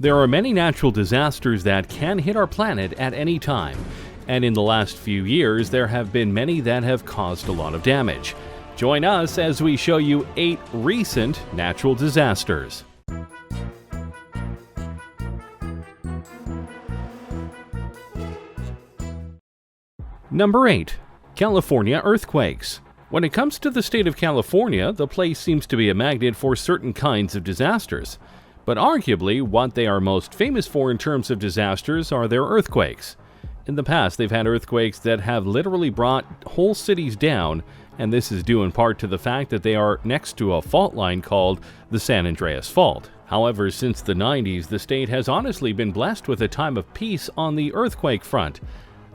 There are many natural disasters that can hit our planet at any time, and in the last few years there have been many that have caused a lot of damage. Join us as we show you 8 recent natural disasters. Number 8. California earthquakes. When it comes to the state of California, the place seems to be a magnet for certain kinds of disasters. But arguably, what they are most famous for in terms of disasters are their earthquakes. In the past, they've had earthquakes that have literally brought whole cities down, and this is due in part to the fact that they are next to a fault line called the San Andreas Fault. However, since the 90s, the state has honestly been blessed with a time of peace on the earthquake front.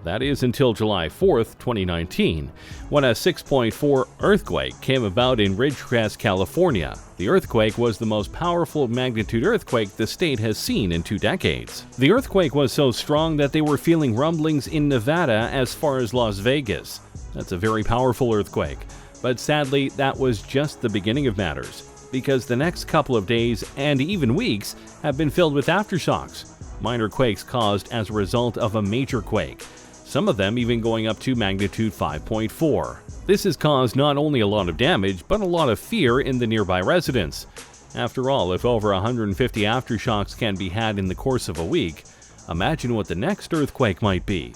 That is until July 4th, 2019, when a 6.4 earthquake came about in Ridgecrest, California. The earthquake was the most powerful magnitude earthquake the state has seen in 2 decades. The earthquake was so strong that they were feeling rumblings in Nevada as far as Las Vegas. That's a very powerful earthquake. But sadly, that was just the beginning of matters, because the next couple of days and even weeks have been filled with aftershocks, minor quakes caused as a result of a major quake. Some of them even going up to magnitude 5.4. This has caused not only a lot of damage, but a lot of fear in the nearby residents. After all, if over 150 aftershocks can be had in the course of a week, imagine what the next earthquake might be.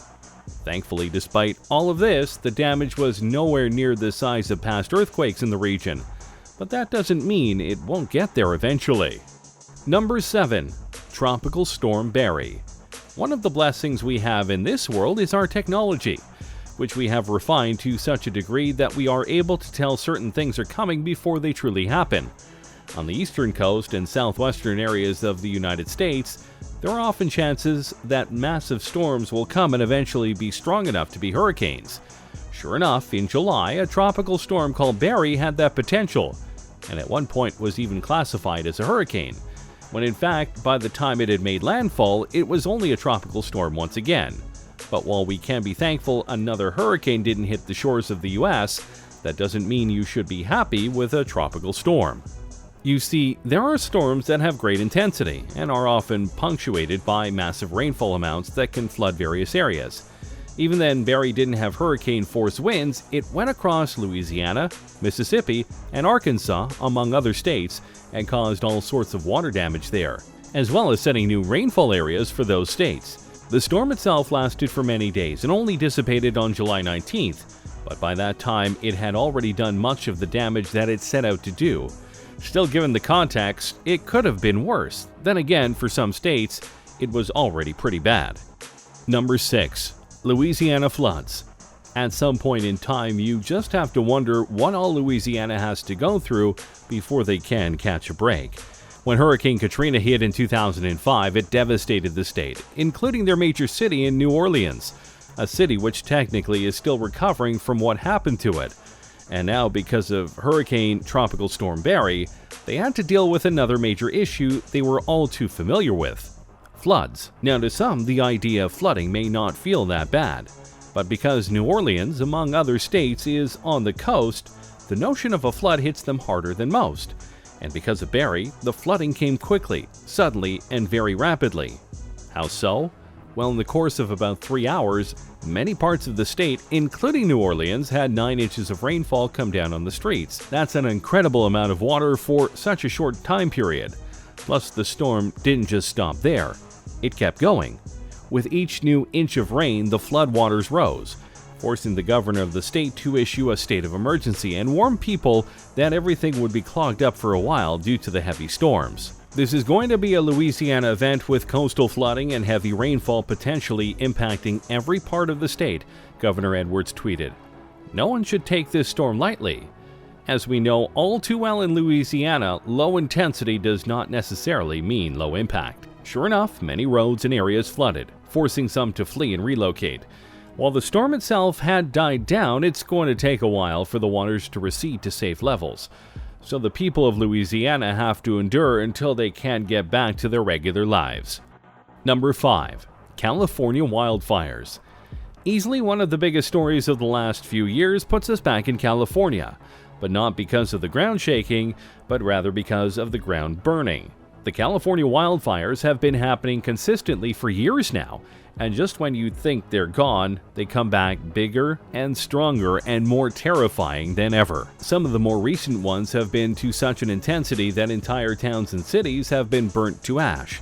Thankfully, despite all of this, the damage was nowhere near the size of past earthquakes in the region. But that doesn't mean it won't get there eventually. Number 7. Tropical Storm Barry. One of the blessings we have in this world is our technology, which we have refined to such a degree that we are able to tell certain things are coming before they truly happen. On the eastern coast and southwestern areas of the United States, there are often chances that massive storms will come and eventually be strong enough to be hurricanes. Sure enough, in July, a tropical storm called Barry had that potential, and at one point was even classified as a hurricane, when in fact, by the time it had made landfall, it was only a tropical storm once again. But while we can be thankful another hurricane didn't hit the shores of the US, that doesn't mean you should be happy with a tropical storm. You see, there are storms that have great intensity and are often punctuated by massive rainfall amounts that can flood various areas. Even then, Barry didn't have hurricane-force winds. It went across Louisiana, Mississippi, and Arkansas, among other states, and caused all sorts of water damage there, as well as setting new rainfall areas for those states. The storm itself lasted for many days and only dissipated on July 19th, but by that time it had already done much of the damage that it set out to do. Still, given the context, it could have been worse. Then again, for some states, it was already pretty bad. Number 6. Louisiana floods. At some point in time, you just have to wonder what all Louisiana has to go through before they can catch a break. When Hurricane Katrina hit in 2005, it devastated the state, including their major city in New Orleans, a city which technically is still recovering from what happened to it. And now, because of Hurricane Tropical Storm Barry, they had to deal with another major issue they were all too familiar with: floods. Now, to some, the idea of flooding may not feel that bad, but because New Orleans, among other states, is on the coast, the notion of a flood hits them harder than most. And because of Barry, the flooding came quickly, suddenly, and very rapidly. How so? Well, in the course of about 3 hours, many parts of the state, including New Orleans, had 9 inches of rainfall come down on the streets. That's an incredible amount of water for such a short time period. Plus, the storm didn't just stop there. It kept going. With each new inch of rain, the floodwaters rose, forcing the governor of the state to issue a state of emergency and warn people that everything would be clogged up for a while due to the heavy storms. This is going to be a Louisiana event with coastal flooding and heavy rainfall potentially impacting every part of the state, Governor Edwards tweeted. No one should take this storm lightly. As we know all too well in Louisiana, low intensity does not necessarily mean low impact. Sure enough, many roads and areas flooded, forcing some to flee and relocate. While the storm itself had died down, it's going to take a while for the waters to recede to safe levels. So the people of Louisiana have to endure until they can get back to their regular lives. Number 5. California wildfires. Easily one of the biggest stories of the last few years puts us back in California, but not because of the ground shaking, but rather because of the ground burning. The California wildfires have been happening consistently for years now, and just when you think they're gone, they come back bigger and stronger and more terrifying than ever. Some of the more recent ones have been to such an intensity that entire towns and cities have been burnt to ash,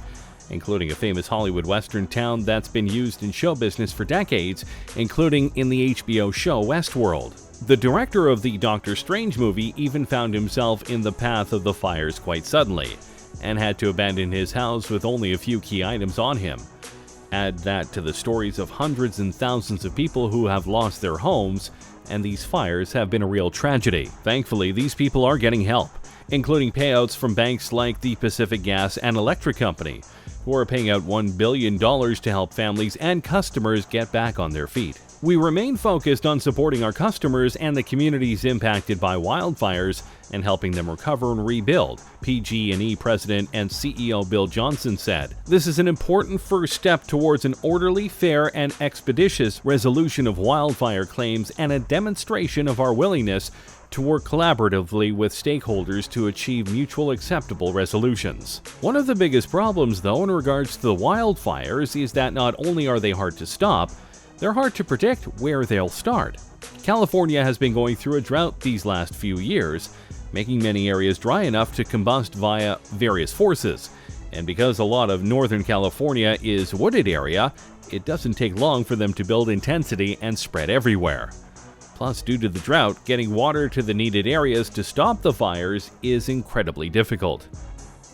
including a famous Hollywood Western town that's been used in show business for decades, including in the HBO show Westworld. The director of the Doctor Strange movie even found himself in the path of the fires quite suddenly, and had to abandon his house with only a few key items on him. Add that to the stories of hundreds and thousands of people who have lost their homes, and these fires have been a real tragedy. Thankfully, these people are getting help, including payouts from banks like the Pacific Gas and Electric Company, who are paying out $1 billion to help families and customers get back on their feet. We remain focused on supporting our customers and the communities impacted by wildfires and helping them recover and rebuild, PG&E President and CEO Bill Johnson said. This is an important first step towards an orderly, fair, and expeditious resolution of wildfire claims and a demonstration of our willingness to work collaboratively with stakeholders to achieve mutual acceptable resolutions. One of the biggest problems, though, in regards to the wildfires is that not only are they hard to stop, they're hard to predict where they'll start. California has been going through a drought these last few years, making many areas dry enough to combust via various forces. And because a lot of Northern California is wooded area, it doesn't take long for them to build intensity and spread everywhere. Plus, due to the drought, getting water to the needed areas to stop the fires is incredibly difficult.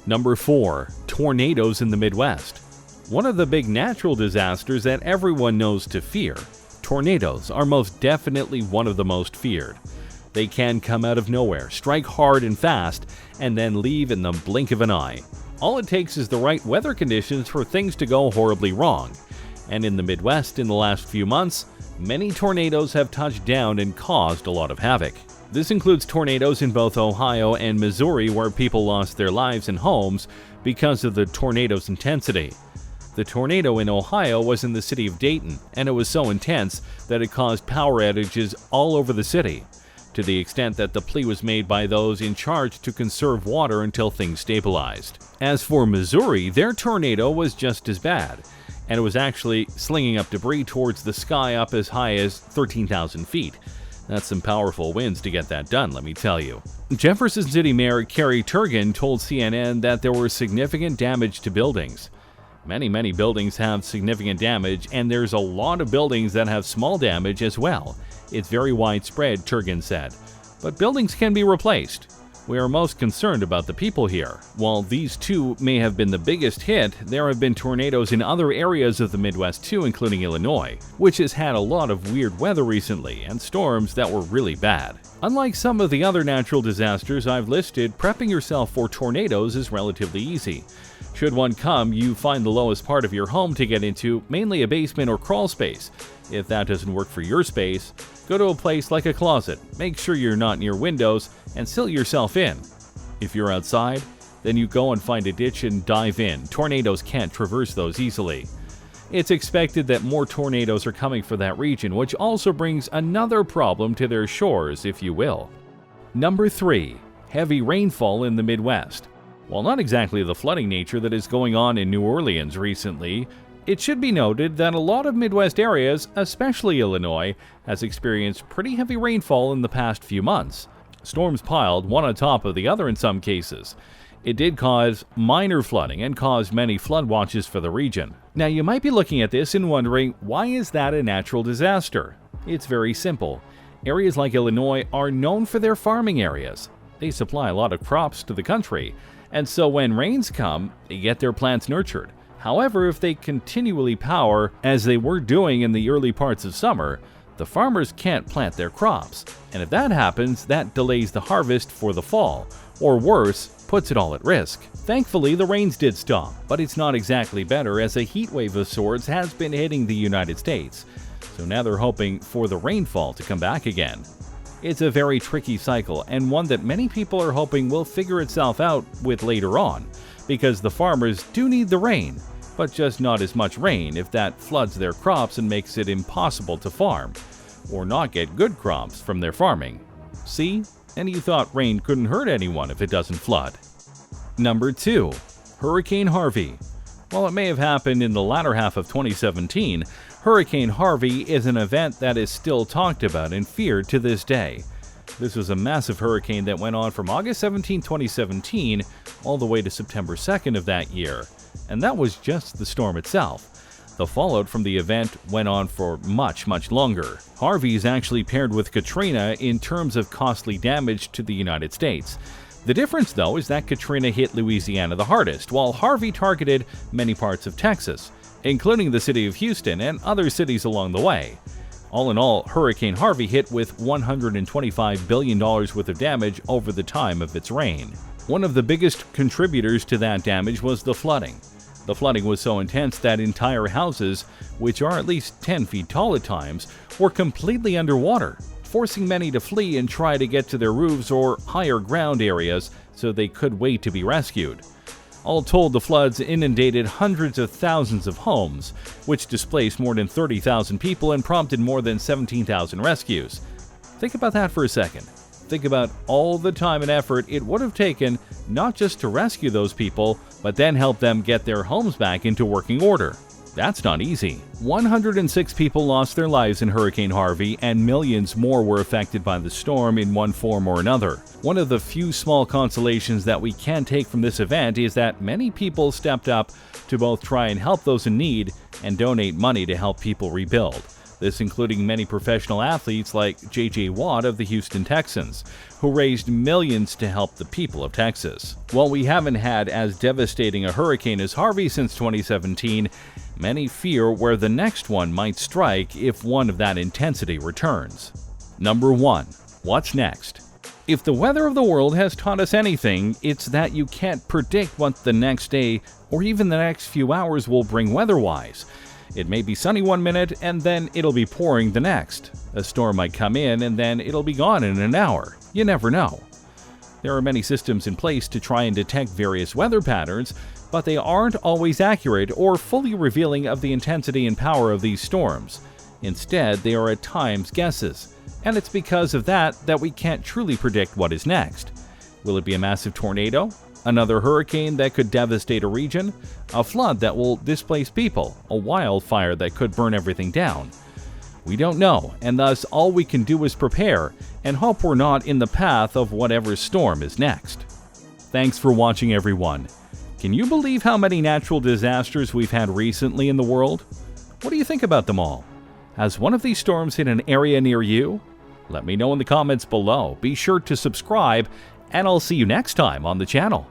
Number 4. Tornadoes in the Midwest. One of the big natural disasters that everyone knows to fear. Tornadoes are most definitely one of the most feared. They can come out of nowhere, strike hard and fast, and then leave in the blink of an eye. All it takes is the right weather conditions for things to go horribly wrong. And in the Midwest in the last few months, many tornadoes have touched down and caused a lot of havoc. This includes tornadoes in both Ohio and Missouri, where people lost their lives and homes because of the tornado's intensity. The tornado in Ohio was in the city of Dayton, and it was so intense that it caused power outages all over the city, to the extent that the plea was made by those in charge to conserve water until things stabilized. As for Missouri, their tornado was just as bad, and it was actually slinging up debris towards the sky up as high as 13,000 feet. That's some powerful winds to get that done, let me tell you. Jefferson City Mayor Kerry Turgeon told CNN that there were significant damage to buildings. Many buildings have significant damage, and there's a lot of buildings that have small damage as well. It's very widespread, Turgeon said. But buildings can be replaced. We are most concerned about the people here. While these two may have been the biggest hit, there have been tornadoes in other areas of the Midwest too, including Illinois, which has had a lot of weird weather recently and storms that were really bad. Unlike some of the other natural disasters I've listed, prepping yourself for tornadoes is relatively easy. Should one come, you find the lowest part of your home to get into, mainly a basement or crawl space. If that doesn't work for your space, go to a place like a closet. Make sure you're not near windows and seal yourself in. If you're outside, then you go and find a ditch and dive in. Tornadoes can't traverse those easily. It's expected that more tornadoes are coming for that region, which also brings another problem to their shores, if you will. Number 3. Heavy rainfall in the Midwest. While not exactly the flooding nature that is going on in New Orleans recently, it should be noted that a lot of Midwest areas, especially Illinois, has experienced pretty heavy rainfall in the past few months. Storms piled one on top of the other in some cases. It did cause minor flooding and caused many flood watches for the region. Now you might be looking at this and wondering, why is that a natural disaster? It's very simple. Areas like Illinois are known for their farming areas. They supply a lot of crops to the country, and so when rains come, they get their plants nurtured. However, if they continually power, as they were doing in the early parts of summer, the farmers can't plant their crops, and if that happens, that delays the harvest for the fall, or worse, puts it all at risk. Thankfully, the rains did stop, but it's not exactly better as a heat wave of sorts has been hitting the United States, so now they're hoping for the rainfall to come back again. It's a very tricky cycle, and one that many people are hoping will figure itself out with later on, because the farmers do need the rain, but just not as much rain if that floods their crops and makes it impossible to farm, or not get good crops from their farming. See? And you thought rain couldn't hurt anyone if it doesn't flood. Number 2. Hurricane Harvey. While it may have happened in the latter half of 2017, Hurricane Harvey is an event that is still talked about and feared to this day. This was a massive hurricane that went on from August 17, 2017, all the way to September 2nd of that year. And that was just the storm itself. The fallout from the event went on for much, much longer. Harvey is actually paired with Katrina in terms of costly damage to the United States. The difference, though, is that Katrina hit Louisiana the hardest, while Harvey targeted many parts of Texas, including the city of Houston and other cities along the way. All in all, Hurricane Harvey hit with $125 billion worth of damage over the time of its reign. One of the biggest contributors to that damage was the flooding. The flooding was so intense that entire houses, which are at least 10 feet tall at times, were completely underwater, forcing many to flee and try to get to their roofs or higher ground areas so they could wait to be rescued. All told, the floods inundated hundreds of thousands of homes, which displaced more than 30,000 people and prompted more than 17,000 rescues. Think about that for a second. Think about all the time and effort it would have taken not just to rescue those people, but then help them get their homes back into working order. That's not easy. 106 people lost their lives in Hurricane Harvey, and millions more were affected by the storm in one form or another. One of the few small consolations that we can take from this event is that many people stepped up to both try and help those in need and donate money to help people rebuild. This including many professional athletes like J.J. Watt of the Houston Texans, who raised millions to help the people of Texas. While we haven't had as devastating a hurricane as Harvey since 2017, many fear where the next one might strike if one of that intensity returns. Number 1. What's next? If the weather of the world has taught us anything, it's that you can't predict what the next day or even the next few hours will bring weather-wise. It may be sunny one minute and then it'll be pouring the next. A storm might come in and then it'll be gone in an hour. You never know. There are many systems in place to try and detect various weather patterns, but they aren't always accurate or fully revealing of the intensity and power of these storms. Instead, they are at times guesses, and it's because of that we can't truly predict what is next. Will it be a massive tornado? Another hurricane that could devastate a region? A flood that will displace people? A wildfire that could burn everything down? We don't know, and thus all we can do is prepare and hope we're not in the path of whatever storm is next. Thanks for watching, everyone. Can you believe how many natural disasters we've had recently in the world? What do you think about them all? Has one of these storms hit an area near you? Let me know in the comments below. Be sure to subscribe, and I'll see you next time on the channel.